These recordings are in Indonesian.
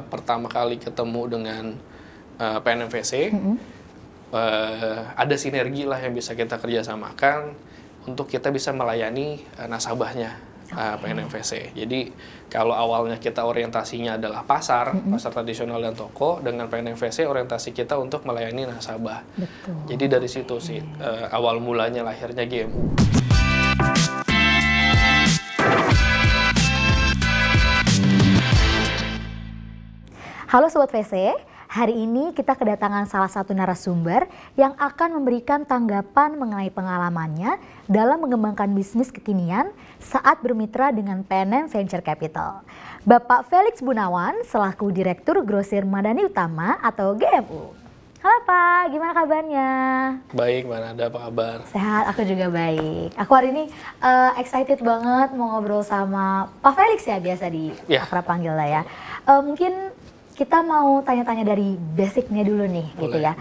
pertama kali ketemu dengan PNMVC, ada sinergi lah yang bisa kita kerjasamakan untuk kita bisa melayani nasabahnya PNMVC. Jadi kalau awalnya kita orientasinya adalah pasar tradisional dan toko, dengan PNMVC orientasi kita untuk melayani nasabah. Betul. Jadi dari situ sih awal mulanya lahirnya GMU. Halo Sobat VC, hari ini kita kedatangan salah satu narasumber yang akan memberikan tanggapan mengenai pengalamannya dalam mengembangkan bisnis kekinian saat bermitra dengan PNM Venture Capital. Bapak Felix Bunawan selaku Direktur Grosir Madani Utama atau GMU. Halo Pak, gimana kabarnya? Baik, Mbak Nada, apa kabar? Sehat, aku juga baik. Aku hari ini excited banget mau ngobrol sama Pak Felix ya, biasa di akrab panggil lah ya. Mungkin kita mau tanya-tanya dari basicnya dulu nih, gitu ya.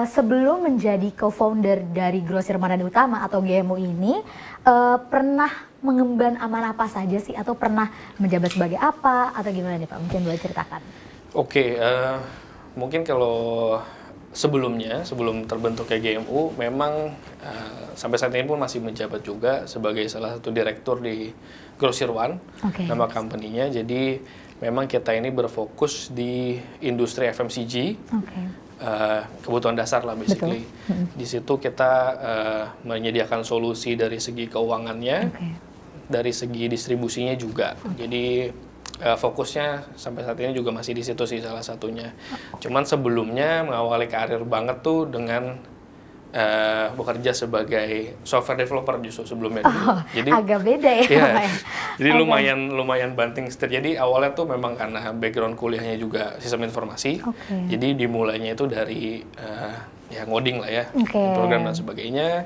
Sebelum menjadi co-founder dari Grosir Madani Utama atau GMU ini, pernah mengemban amanah apa saja sih? Atau pernah menjabat sebagai apa? Atau gimana nih Pak? Mungkin boleh ceritakan. Oke, mungkin kalau sebelum terbentuknya GMU, memang sampai saat ini pun masih menjabat juga sebagai salah satu direktur di Grosir One, nama company-nya. Jadi memang kita ini berfokus di industri FMCG, kebutuhan dasar lah basically. Di situ kita menyediakan solusi dari segi keuangannya, dari segi distribusinya juga. Jadi fokusnya sampai saat ini juga masih di situ sih salah satunya. Cuman sebelumnya mengawali karir banget tuh dengan bekerja sebagai software developer justru sebelumnya dulu. Jadi agak beda ya. Ya, jadi lumayan banting setir. Jadi awalnya tuh memang karena background kuliahnya juga sistem informasi. Jadi dimulainya itu dari ya ngoding lah ya, program dan sebagainya.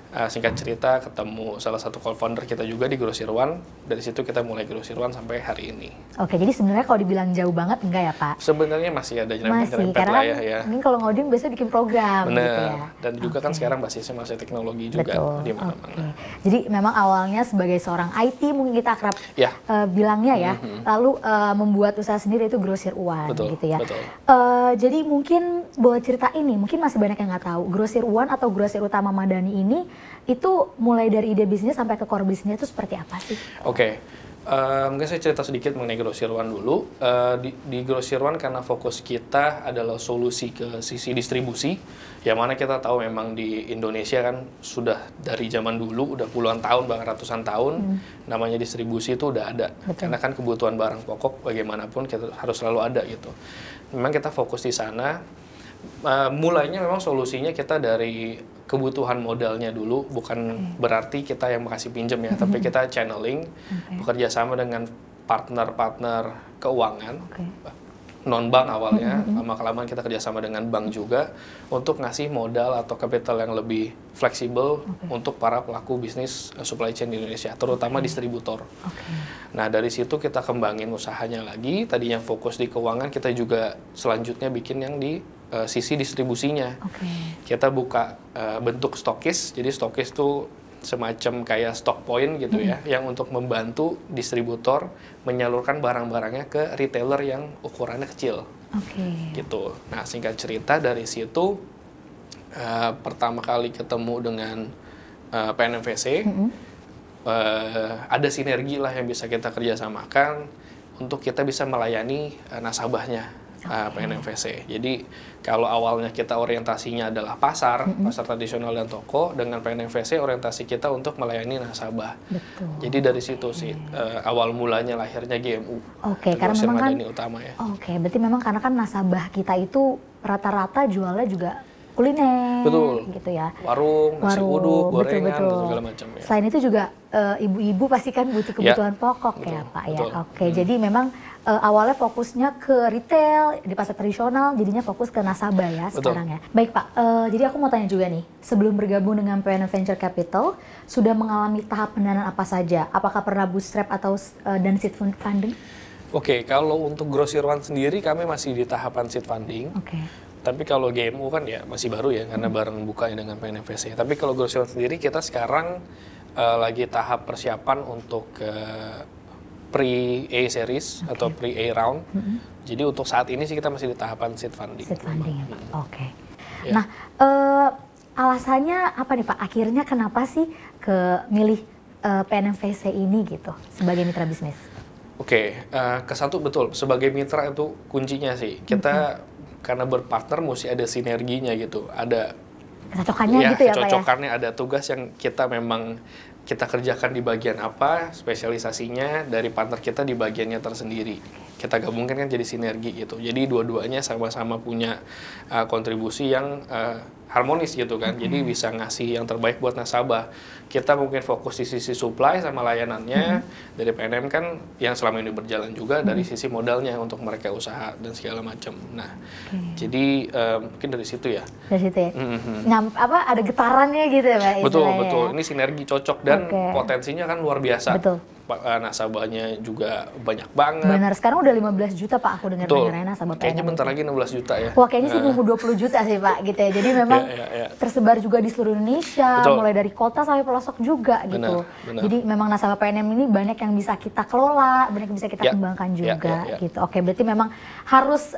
Singkat cerita ketemu salah satu co-founder kita juga di Grosir One. Dari situ kita mulai Grosir One sampai hari ini. Oke, jadi sebenarnya kalau dibilang jauh banget enggak ya Pak? Sebenarnya masih ada nyerempet lah ya. Mungkin kalau ngoding biasanya bikin program. Bener. Gitu ya. Dan juga kan sekarang basisnya masih teknologi juga di mana-mana. Jadi memang awalnya sebagai seorang IT mungkin kita akrab bilangnya ya. Lalu membuat usaha sendiri itu Grosir One gitu ya. Jadi mungkin boleh cerita ini, mungkin masih banyak yang nggak tahu. Grosir One atau Grosir Utama Madani ini itu mulai dari ide bisnis sampai ke core bisnisnya itu seperti apa sih? Mungkin saya cerita sedikit mengenai Grosir One dulu. Di Grosir One karena fokus kita adalah solusi ke sisi distribusi, yang mana kita tahu memang di Indonesia kan sudah dari zaman dulu, udah puluhan tahun, bahkan ratusan tahun, namanya distribusi itu udah ada. Karena kan kebutuhan barang pokok bagaimanapun kita harus selalu ada gitu. Memang kita fokus di sana. Mulainya memang solusinya kita dari kebutuhan modalnya dulu, bukan berarti kita yang makasih pinjam ya, tapi kita channeling, bekerja sama dengan partner-partner keuangan, non-bank awalnya, lama-kelamaan kita kerjasama dengan bank juga, untuk ngasih modal atau capital yang lebih fleksibel untuk para pelaku bisnis supply chain di Indonesia, terutama distributor. Nah dari situ kita kembangin usahanya lagi, tadinya fokus di keuangan, kita juga selanjutnya bikin yang di sisi distribusinya. Kita buka bentuk stokis, jadi stokis itu semacam kayak stock point gitu ya, yang untuk membantu distributor menyalurkan barang-barangnya ke retailer yang ukurannya kecil. Gitu. Nah singkat cerita dari situ pertama kali ketemu dengan PNMVC, ada sinergi lah yang bisa kita kerjasamakan untuk kita bisa melayani nasabahnya. PNMVC. Jadi kalau awalnya kita orientasinya adalah pasar tradisional dan toko, dengan PNMVC orientasi kita untuk melayani nasabah. Jadi dari situ sih awal mulanya lahirnya GMU. Karena memang kan Utama ya. Berarti memang karena kan nasabah kita itu rata-rata jualnya juga kuliner, gitu ya. Warung, nasi uduk, gorengan, dan segala macam ya. Selain itu juga ibu-ibu pasti kan butuh kebutuhan pokok ya Pak ya. Jadi memang awalnya fokusnya ke retail di pasar tradisional, jadinya fokus ke nasabah ya sekarang ya. Baik Pak, jadi aku mau tanya juga nih, sebelum bergabung dengan PNM Venture Capital, sudah mengalami tahap pendanaan apa saja? Apakah pernah bootstrap atau dan seed funding? Kalau untuk Grosir One sendiri kami masih di tahapan seed funding. Tapi kalau GMU kan ya masih baru ya, karena bareng bukanya dengan PNMVC. Tapi kalau Grosir One sendiri kita sekarang lagi tahap persiapan untuk pre-A series atau pre-A round. Jadi untuk saat ini sih kita masih di tahapan seed funding. Seed funding ya Pak, oke. Yeah. Nah, alasannya apa nih Pak? Akhirnya kenapa sih milih PNMVC ini gitu sebagai mitra bisnis? Oke, kesatu betul, sebagai mitra itu kuncinya sih. Kita karena berpartner mesti ada sinerginya gitu, ada kecocokannya gitu ya Pak ya? Kecocokannya, ada tugas yang kita kerjakan di bagian apa, spesialisasinya dari partner kita di bagiannya tersendiri. Kita gabungkan kan jadi sinergi gitu. Jadi dua-duanya sama-sama punya kontribusi yang harmonis gitu kan. Jadi bisa ngasih yang terbaik buat nasabah. Kita mungkin fokus di sisi supply sama layanannya. Dari PNM kan yang selama ini berjalan juga dari sisi modalnya untuk mereka usaha dan segala macam. Nah, jadi mungkin dari situ ya. Dari situ ya. Ada getarannya gitu ya Pak? Betul. Ini sinergi cocok dan potensinya kan luar biasa. Betul. Nasabahnya juga banyak banget. Benar, sekarang udah 15 juta Pak aku dengar-dengarnya nasabah PNM. Kayaknya bentar lagi 16 juta ya. Wah, kayaknya sih nunggu 20 juta sih Pak gitu ya. Jadi memang tersebar juga di seluruh Indonesia, mulai dari kota sampai pelosok juga gitu. Benar. Jadi memang nasabah PNM ini banyak yang bisa kita kelola, banyak yang bisa kita kembangkan juga gitu. Oke, berarti memang harus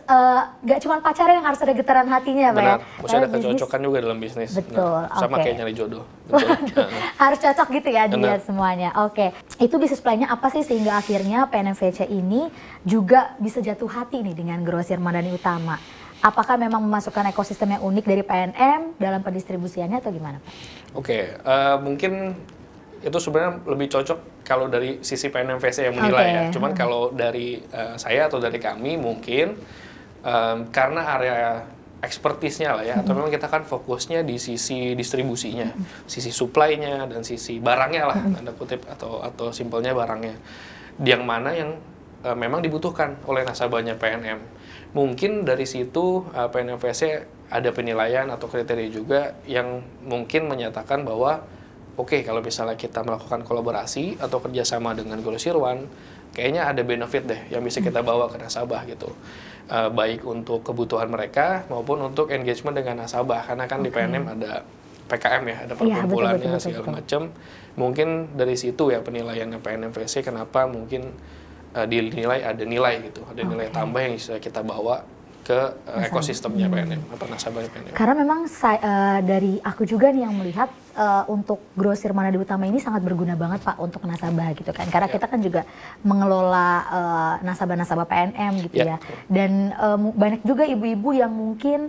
gak cuma pacaran yang harus ada getaran hatinya Pak ya. Harus ada kecocokan juga dalam bisnis. Betul. Sama kayak nyari jodoh. Harus cocok gitu ya dilihat semuanya. Oke. Itu bisnis plan-nya apa sih sehingga akhirnya PNMVC ini juga bisa jatuh hati nih dengan Grosir Madani Utama? Apakah memang memasukkan ekosistem yang unik dari PNM dalam pendistribusiannya atau gimana Pak? Oke, mungkin itu sebenarnya lebih cocok kalau dari sisi PNMVC yang menilai ya. Cuman kalau dari saya atau dari kami mungkin karena area expertise-nya lah ya, atau memang kita kan fokusnya di sisi distribusinya, sisi supply-nya dan sisi barangnya lah, tanda kutip atau simpelnya barangnya, yang mana yang memang dibutuhkan oleh nasabahnya PNM. Mungkin dari situ PNMVC ada penilaian atau kriteria juga yang mungkin menyatakan bahwa oke, kalau misalnya kita melakukan kolaborasi atau kerjasama dengan Grosir One, kayaknya ada benefit deh yang bisa kita bawa ke nasabah gitu. Baik untuk kebutuhan mereka maupun untuk engagement dengan nasabah, karena kan di PNM ada PKM ya, ada perkumpulannya segala macam. Mungkin dari situ ya penilaiannya PNMVC kenapa mungkin dinilai ada nilai gitu, ada nilai tambah yang bisa kita bawa ke ekosistemnya PNM atau nasabahnya PNM. Karena memang dari aku juga nih yang melihat untuk Grosir Madani Utama ini sangat berguna banget Pak untuk nasabah gitu kan. Karena kita kan juga mengelola nasabah-nasabah PNM gitu ya. Dan banyak juga ibu-ibu yang mungkin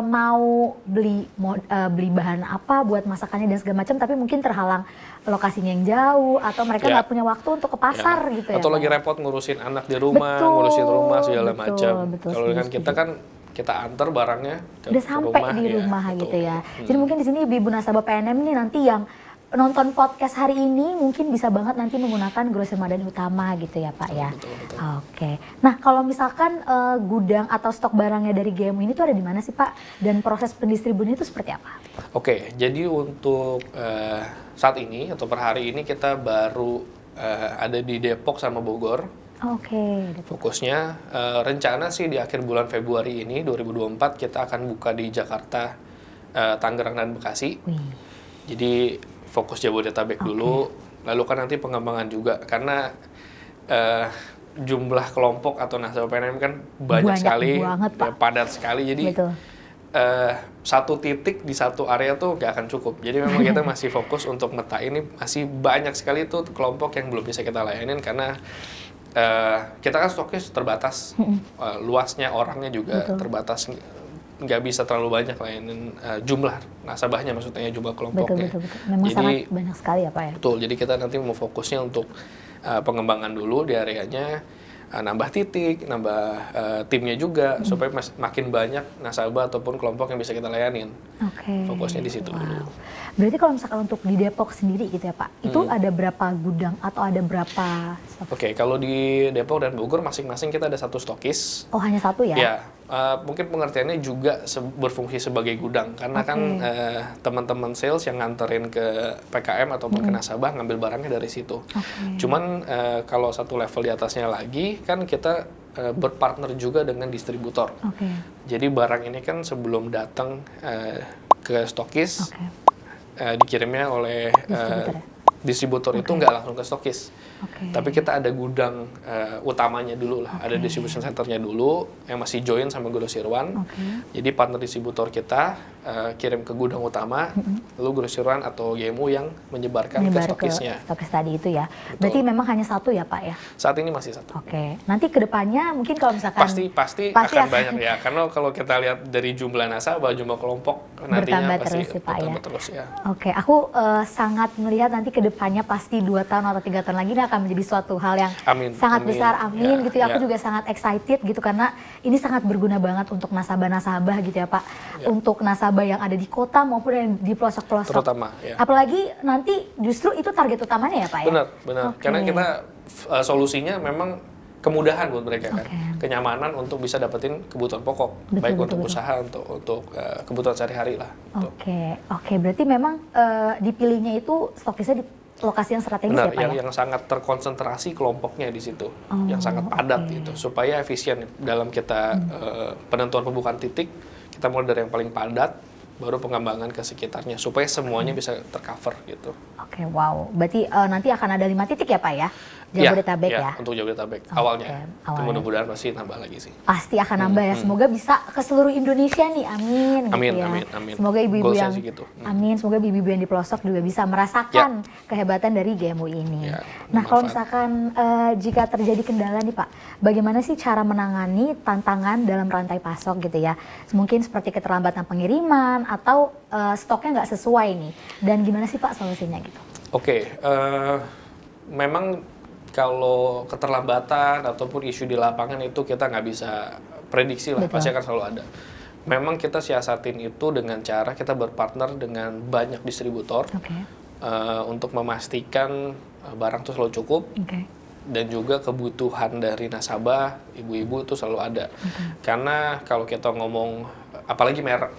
mau beli bahan apa buat masakannya dan segala macam, tapi mungkin terhalang lokasinya yang jauh atau mereka nggak punya waktu untuk ke pasar gitu ya. Atau lagi repot ngurusin anak di rumah, ngurusin rumah segala macam. Kalau kan kita antar barangnya udah sampai di rumah gitu ya. Jadi mungkin di sini ibu-ibu nasabah PNM nih nanti yang nonton podcast hari ini mungkin bisa banget nanti menggunakan Grosir Madani Utama gitu ya Pak ya. Betul. Oke. Nah kalau misalkan gudang atau stok barangnya dari GMU ini tuh ada di mana sih Pak? Dan proses pendistribusinya itu seperti apa? Oke, jadi untuk saat ini atau per hari ini kita baru ada di Depok sama Bogor. Oke. Fokusnya rencana sih di akhir bulan Februari ini 2024 kita akan buka di Jakarta, Tangerang dan Bekasi. Jadi fokus Jabodetabek dulu, lalu kan nanti pengembangan juga karena jumlah kelompok atau nasabah PNM kan banyak sekali, banget, Pak. Padat sekali, jadi satu titik di satu area tuh nggak akan cukup. Jadi memang kita masih fokus untuk meta ini, masih banyak sekali tuh kelompok yang belum bisa kita layanin karena kita kan stoknya terbatas, luasnya orangnya juga terbatas. Nggak bisa terlalu banyak layanin jumlah nasabahnya, maksudnya jumlah kelompoknya. Betul. Memang sangat banyak sekali ya Pak ya? Betul, jadi kita nanti mau fokusnya untuk pengembangan dulu di areanya, nambah titik, nambah timnya juga, supaya makin banyak nasabah ataupun kelompok yang bisa kita layanin. Fokusnya di situ dulu. Berarti kalau misalkan untuk di Depok sendiri gitu ya Pak, itu ada berapa gudang atau ada berapa stok? Oke, kalau di Depok dan Bogor masing-masing kita ada satu stokis. Oh, hanya satu ya? Ya, mungkin pengertiannya juga berfungsi sebagai gudang, karena kan teman-teman sales yang nganterin ke PKM ataupun ke nasabah ngambil barangnya dari situ. Cuman kalau satu level di atasnya lagi, kan kita berpartner juga dengan distributor. Jadi barang ini kan sebelum datang ke stokis, dikirimnya oleh distributor itu nggak langsung ke stokis. Tapi kita ada gudang utamanya dulu lah, ada distribution centernya dulu yang masih join sama Grosir One. Jadi partner distributor kita kirim ke gudang utama, lalu Grosir One atau GMU yang menyebarkan ke stokisnya. Stokis tadi itu ya. Betul. Berarti memang hanya satu ya Pak ya? Saat ini masih satu. Nanti kedepannya mungkin kalau misalkan pasti akan banyak ya, karena kalau kita lihat dari jumlah nasabah, jumlah kelompok nantinya pasti bertambah terus ya. Aku sangat melihat nanti kedepannya pasti 2 tahun atau 3 tahun lagi ini akan menjadi suatu hal yang sangat besar, amin gitu ya. Aku juga sangat excited gitu karena ini sangat berguna banget untuk nasabah-nasabah gitu ya Pak, untuk nasabah yang ada di kota maupun yang di pelosok-pelosok. Terutama ya. Apalagi nanti justru itu target utamanya ya Pak ya. Benar. Karena kita solusinya memang kemudahan buat mereka kan, kenyamanan untuk bisa dapetin kebutuhan pokok, baik untuk usaha, untuk kebutuhan sehari-hari lah. Berarti memang dipilihnya itu stokisnya di lokasi yang strategis ya Pak ya? Yang sangat terkonsentrasi kelompoknya di situ, yang sangat padat gitu, supaya efisien dalam kita penentuan pembukaan titik, kita mulai dari yang paling padat, baru pengembangan ke sekitarnya, supaya semuanya bisa tercover gitu. Wow. Berarti nanti akan ada 5 titik ya Pak ya? Jabodetabek ya? Untuk Jabodetabek awalnya. Mudah-mudahan pasti nambah lagi sih. Pasti akan nambah ya. Semoga bisa ke seluruh Indonesia nih. Amin. Amin. Semoga ibu-ibu yang semoga ibu-ibu yang di pelosok juga bisa merasakan kehebatan dari GMU ini. Nah, kalau misalkan jika terjadi kendala nih Pak, bagaimana sih cara menangani tantangan dalam rantai pasok gitu ya? Mungkin seperti keterlambatan pengiriman atau stoknya nggak sesuai nih. Dan gimana sih Pak solusinya gitu? Memang kalau keterlambatan ataupun isu di lapangan itu kita nggak bisa prediksi lah, pasti akan selalu ada. Memang kita siasatin itu dengan cara kita berpartner dengan banyak distributor untuk memastikan barang itu selalu cukup dan juga kebutuhan dari nasabah, ibu-ibu itu selalu ada. Karena kalau kita ngomong, apalagi merek,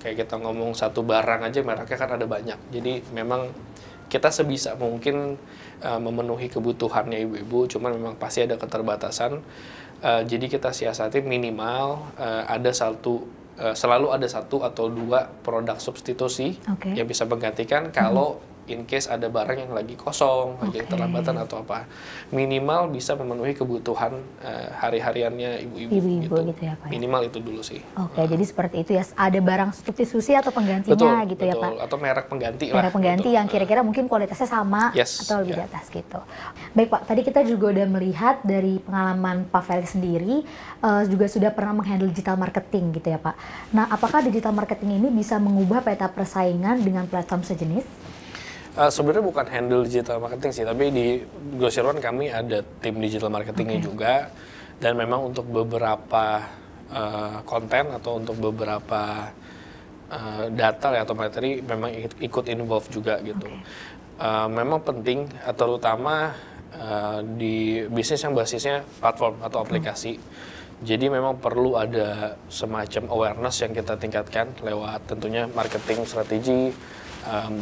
kayak kita ngomong satu barang aja mereknya kan ada banyak. Jadi memang kita sebisa mungkin memenuhi kebutuhannya ibu-ibu, cuman memang pasti ada keterbatasan. Jadi kita siasati minimal selalu ada 1 atau 2 produk substitusi yang bisa menggantikan kalau in case ada barang yang lagi kosong, lagi terlambatan atau apa. Minimal bisa memenuhi kebutuhan hari-hariannya ibu-ibu gitu ya Pak. Minimal itu dulu sih. Jadi seperti itu ya, ada barang substitusi atau penggantinya gitu ya Pak. Atau merek pengganti merek pengganti yang kira-kira mungkin kualitasnya sama atau lebih di atas gitu. Baik Pak, tadi kita juga udah melihat dari pengalaman Pak Felix sendiri juga sudah pernah menghandle digital marketing gitu ya Pak. Nah, apakah digital marketing ini bisa mengubah peta persaingan dengan platform sejenis? Sebenarnya bukan handle digital marketing sih, tapi di Grosir One kami ada tim digital marketingnya juga, dan memang untuk beberapa konten atau untuk beberapa data atau materi memang ikut involve juga gitu. Memang penting, terutama di bisnis yang basisnya platform atau aplikasi. Jadi memang perlu ada semacam awareness yang kita tingkatkan lewat tentunya marketing strategi,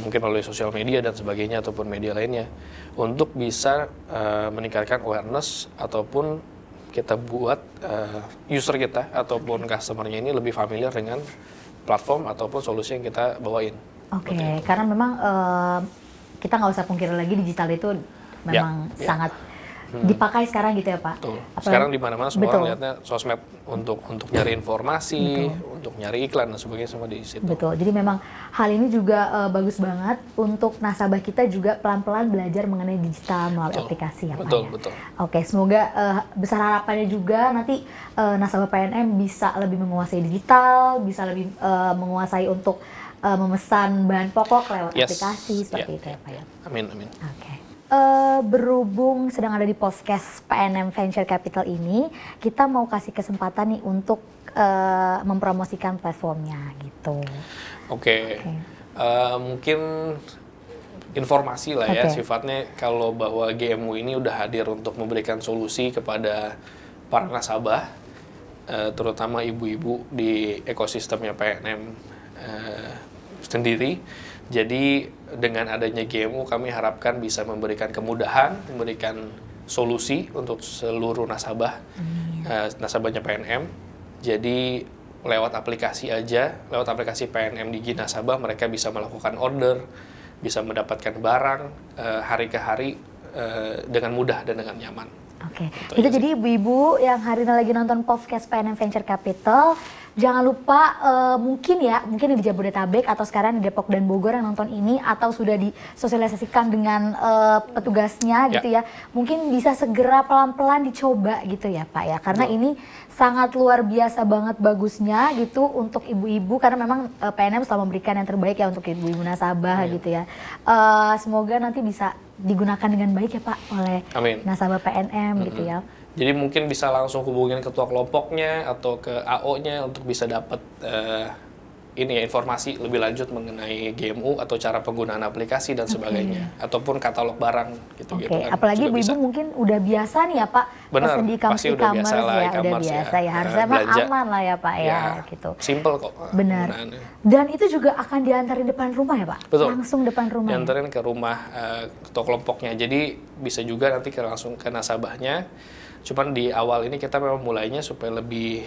mungkin melalui sosial media dan sebagainya ataupun media lainnya, untuk bisa meningkatkan awareness ataupun kita buat user kita ataupun customer-nya ini lebih familiar dengan platform ataupun solusi yang kita bawain. Karena memang kita nggak usah pungkiri lagi digital itu memang sangat dipakai sekarang gitu ya Pak. Sekarang di mana-mana semua orang lihatnya sosmed untuk nyari informasi, untuk nyari iklan dan sebagainya semua di situ. Jadi memang hal ini juga bagus banget untuk nasabah kita juga pelan-pelan belajar mengenai digital melalui aplikasi ya Pak. Semoga besar harapannya juga nanti nasabah PNM bisa lebih menguasai digital, bisa lebih menguasai untuk memesan bahan pokok lewat aplikasi seperti itu ya Pak ya. Amin. Berhubung sedang ada di podcast PNM Venture Capital ini, kita mau kasih kesempatan nih untuk mempromosikan platformnya gitu. Mungkin informasi lah ya, sifatnya kalau bahwa GMU ini udah hadir untuk memberikan solusi kepada para nasabah, terutama ibu-ibu di ekosistemnya PNM sendiri. Jadi dengan adanya GMU kami harapkan bisa memberikan kemudahan, memberikan solusi untuk seluruh nasabah, nasabahnya PNM. Jadi lewat aplikasi lewat aplikasi PNM Digi Nasabah mereka bisa melakukan order, bisa mendapatkan barang hari ke hari dengan mudah dan dengan nyaman. Oke, itu jadi ibu-ibu yang hari ini lagi nonton podcast PNM Venture Capital, jangan lupa mungkin di Jabodetabek atau sekarang di Depok dan Bogor yang nonton ini atau sudah disosialisasikan dengan petugasnya gitu ya, mungkin bisa segera pelan-pelan dicoba gitu ya Pak ya, karena ini sangat luar biasa banget bagusnya gitu untuk ibu-ibu, karena memang PNM selalu memberikan yang terbaik ya untuk ibu-ibu nasabah gitu ya. Semoga nanti bisa digunakan dengan baik ya Pak oleh nasabah PNM gitu ya. Jadi mungkin bisa langsung hubungin ketua kelompoknya atau ke AO-nya untuk bisa dapat informasi lebih lanjut mengenai GMU atau cara penggunaan aplikasi dan sebagainya, ataupun katalog barang gitu. Kan, apalagi ibu-ibu mungkin udah biasa nih ya Pak, pesen di e-commerce ya, udah biasa ya, harusnya mah aman lah ya Pak ya, gitu. Simple kok. Benar. Dan itu juga akan diantarin depan rumah ya Pak? Betul. Langsung depan rumah. Diantarin ke rumah ketua kelompoknya, jadi bisa juga nanti langsung ke nasabahnya. Cuman di awal ini kita memang mulainya supaya lebih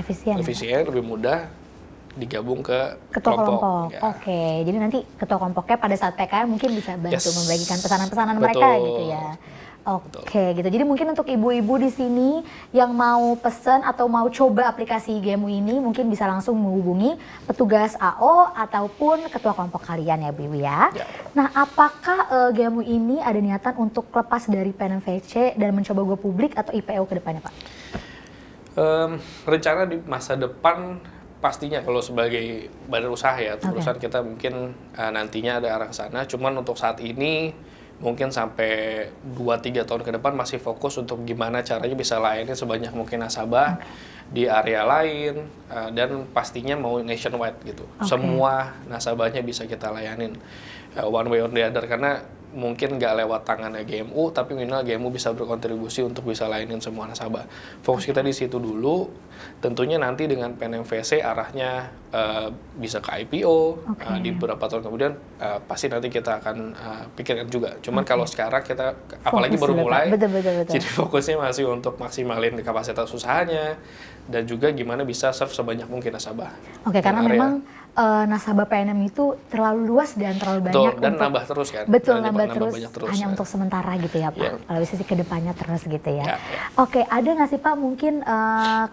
efisien, lebih mudah digabung ke ketua kelompok. Ya. Oke, jadi nanti ketua kelompoknya pada saat PKM mungkin bisa bantu membagikan pesanan-pesanan mereka gitu ya. Oke, gitu. Jadi mungkin untuk ibu-ibu di sini yang mau pesen atau mau coba aplikasi GMU ini mungkin bisa langsung menghubungi petugas AO ataupun ketua kelompok kalian ya Bu ya. Nah, apakah GMU ini ada niatan untuk lepas dari PNM VC dan mencoba go publik atau IPO ke depannya Pak? Rencana di masa depan pastinya kalau sebagai badan usaha ya, perusahaan kita mungkin nantinya ada arah ke sana. Cuman untuk saat ini mungkin sampai 2-3 tahun ke depan masih fokus untuk gimana caranya bisa layani sebanyak mungkin nasabah di area lain, dan pastinya mau nationwide gitu. Semua nasabahnya bisa kita layanin one way or the other, karena mungkin nggak lewat tangannya GMU, tapi minimal GMU bisa berkontribusi untuk bisa layanin semua nasabah. Fokus kita di situ dulu. Tentunya nanti dengan PNM VC arahnya bisa ke IPO di beberapa tahun kemudian, pasti nanti kita akan pikirkan juga. Cuman kalau sekarang kita apalagi baru mulai, jadi fokusnya masih untuk maksimalin kapasitas usahanya dan juga gimana bisa serve sebanyak mungkin nasabah. Karena memang nasabah PNM itu terlalu luas dan terlalu banyak. Dan nambah terus kan. Betul, nambah terus hanya untuk sementara gitu ya Pak. Kalau bisa sih ke depannya terus gitu ya. Ada nggak sih Pak mungkin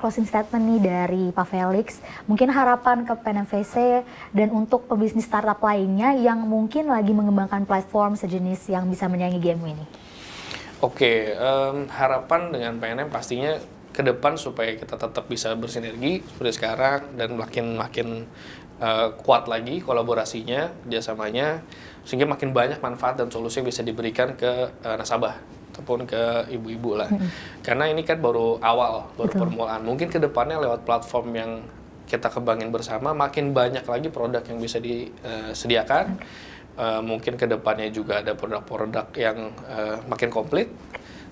closing statement nih dari Pak Felix, mungkin harapan ke PNM VC dan untuk pebisnis startup lainnya yang mungkin lagi mengembangkan platform sejenis yang bisa menyaingi GMU ini? Harapan dengan PNM pastinya ke depan supaya kita tetap bisa bersinergi seperti sekarang dan makin kuat lagi kolaborasinya, kerjasamanya, sehingga makin banyak manfaat dan solusi yang bisa diberikan ke nasabah ataupun ke ibu-ibu lah. Karena ini kan baru awal, baru permulaan. Mungkin ke depannya lewat platform yang kita kembangin bersama, makin banyak lagi produk yang bisa disediakan. Mungkin ke depannya juga ada produk-produk yang makin komplit.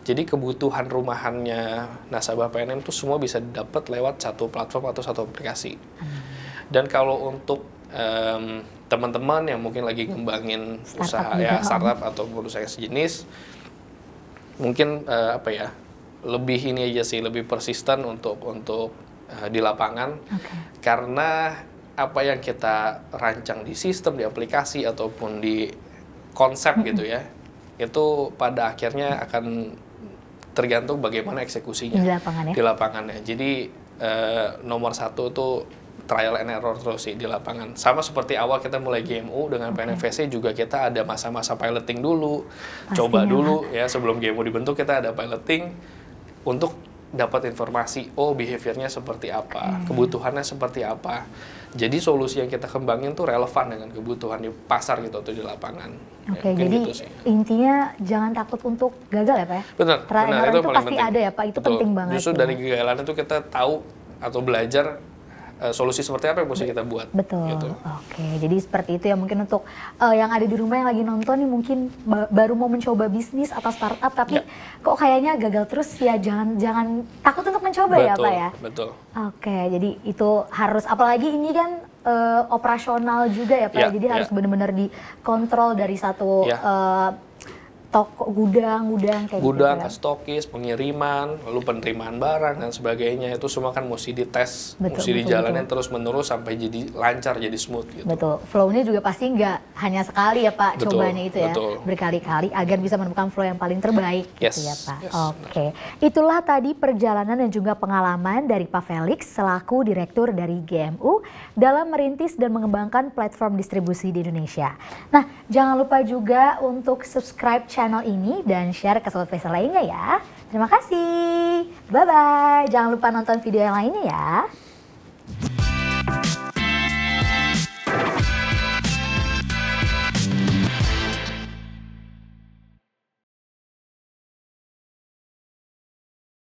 Jadi kebutuhan rumahannya nasabah PNM itu semua bisa didapat lewat satu platform atau satu aplikasi. Dan kalau untuk teman-teman yang mungkin lagi ngembangin usaha startup atau usaha sejenis, mungkin lebih ini aja sih, lebih persisten untuk di lapangan, karena apa yang kita rancang di sistem, di aplikasi ataupun di konsep gitu ya, itu pada akhirnya akan tergantung bagaimana eksekusinya di lapangannya. Jadi nomor satu itu trial and error terus sih di lapangan. Sama seperti awal kita mulai GMU dengan PNM VC juga kita ada masa-masa piloting dulu, coba dulu ya sebelum GMU dibentuk kita ada piloting untuk dapat informasi, behaviornya seperti apa, kebutuhannya seperti apa. Jadi solusi yang kita kembangin tuh relevan dengan kebutuhan di pasar gitu atau di lapangan. Jadi gitu intinya jangan takut untuk gagal ya Pak ya? Benar, itu pasti penting. Ada ya Pak, itu penting banget. Justru dari kegagalan itu kita tahu atau belajar solusi seperti apa yang mesti kita buat. Betul. Gitu. Jadi seperti itu ya mungkin untuk yang ada di rumah yang lagi nonton nih mungkin baru mau mencoba bisnis atau startup tapi kok kayaknya gagal terus ya, jangan takut untuk mencoba ya Pak ya. Betul. Jadi itu harus, apalagi ini kan operasional juga ya Pak. Jadi harus benar-benar dikontrol dari satu toko, gudang kayak gudang, gitu kan? stokis, pengiriman, lalu penerimaan barang dan sebagainya itu semua kan mesti dites, Betul, mesti betul, dijalanin betul. terus menerus sampai jadi lancar, jadi smooth gitu. Betul, flow-nya juga pasti nggak hanya sekali ya Pak, Betul, cobanya itu ya, betul. berkali-kali agar bisa menemukan flow yang paling terbaik Yes, gitu ya Pak. yes, Oke, itulah tadi perjalanan dan juga pengalaman dari Pak Felix selaku Direktur dari GMU dalam merintis dan mengembangkan platform distribusi di Indonesia. Nah, jangan lupa juga untuk subscribe channel ini dan share ke Sobat Faisal lainnya ya. Terima kasih, bye-bye. Jangan lupa nonton video yang lainnya ya.